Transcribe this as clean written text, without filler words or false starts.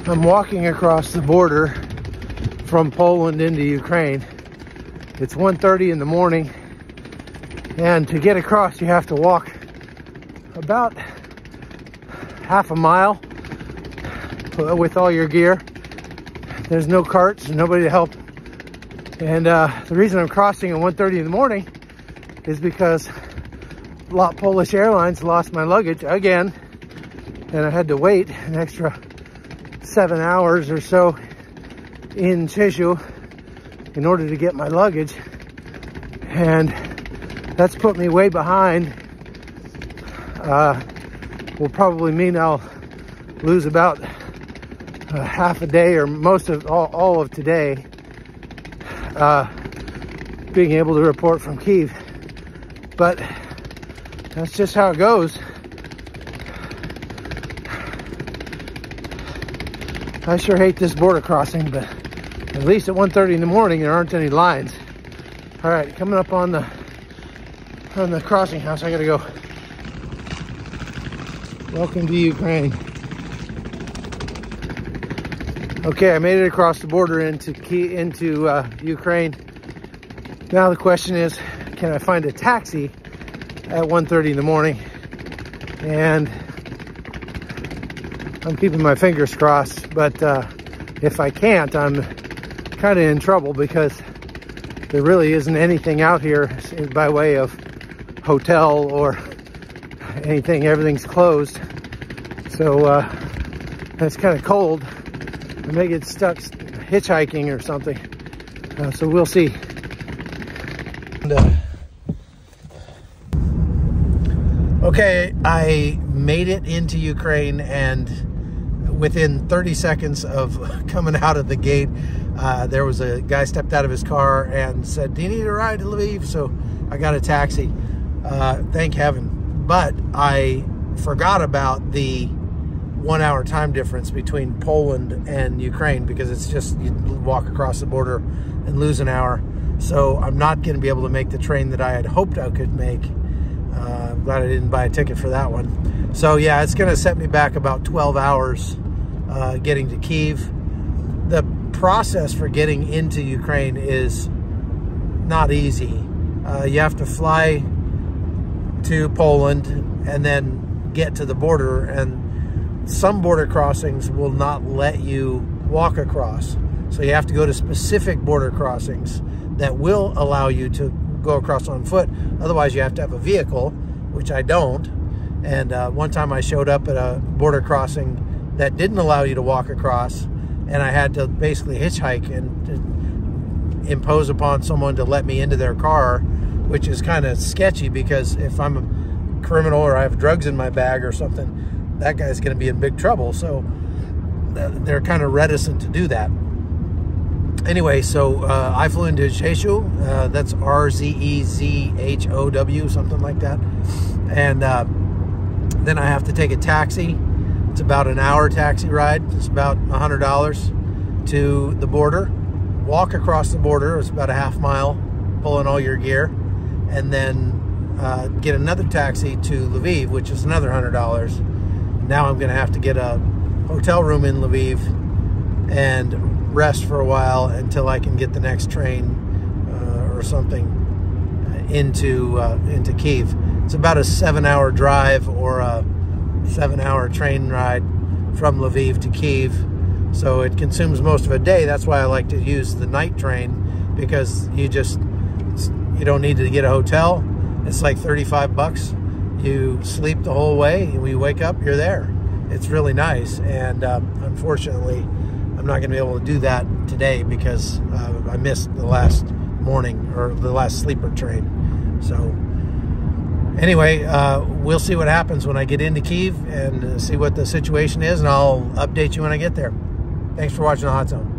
I'm walking across the border from Poland into Ukraine. It's 1:30 in the morning, and to get across you have to walk about half a mile with all your gear. There's no carts, nobody to help. And the reason I'm crossing at 1:30 in the morning is because Polish Airlines lost my luggage again, and I had to wait an extra 7 hours or so in Czeshu in order to get my luggage, and that's put me way behind. Will probably mean I'll lose about half a day or most of all of today being able to report from Kyiv. But that's just how it goes. I sure hate this border crossing, but at least at 1:30 in the morning there aren't any lines. All right, coming up on the crossing house. I gotta go. Welcome to Ukraine. Okay, I made it across the border into Ukraine. Now the question is, can I find a taxi at 1:30 in the morning? And I'm keeping my fingers crossed, but if I can't, I'm kind of in trouble because there really isn't anything out here by way of hotel or anything. Everything's closed. So it's kind of cold. I may get stuck hitchhiking or something. So we'll see. Okay, I made it into Ukraine, and within 30 seconds of coming out of the gate, there was a guy stepped out of his car and said, "Do you need a ride to Lviv?" So I got a taxi, thank heaven. But I forgot about the 1 hour time difference between Poland and Ukraine, because it's just, you walk across the border and lose an hour. So I'm not going to be able to make the train that I had hoped I could make. I'm glad I didn't buy a ticket for that one. So yeah, it's going to set me back about 12 hours getting to Kyiv. The process for getting into Ukraine is not easy. You have to fly to Poland and then get to the border, and some border crossings will not let you walk across. So you have to go to specific border crossings that will allow you to go across on foot. Otherwise, you have to have a vehicle, which I don't. And one time I showed up at a border crossing that didn't allow you to walk across, and I had to basically hitchhike and impose upon someone to let me into their car, which is kind of sketchy, because if I'm a criminal or I have drugs in my bag or something, that guy's going to be in big trouble. So they're kind of reticent to do that. Anyway, so I flew into Czeshu. That's R-Z-E-Z-H-O-W, something like that. And then I have to take a taxi. It's about an hour taxi ride. It's about $100 to the border. Walk across the border. It's about a half mile, pulling all your gear. And then get another taxi to Lviv, which is another $100. Now I'm going to have to get a hotel room in Lviv and rest for a while until I can get the next train or something into Kyiv. It's about a 7-hour drive or a 7-hour train ride from Lviv to Kyiv. So it consumes most of a day. That's why I like to use the night train, because you don't need to get a hotel. It's like 35 bucks. You sleep the whole way, and when you wake up, you're there. It's really nice. And unfortunately, I'm not going to be able to do that today because I missed the last morning, or the last sleeper train. So anyway, we'll see what happens when I get into Kyiv and see what the situation is, and I'll update you when I get there. Thanks for watching The Hot Zone.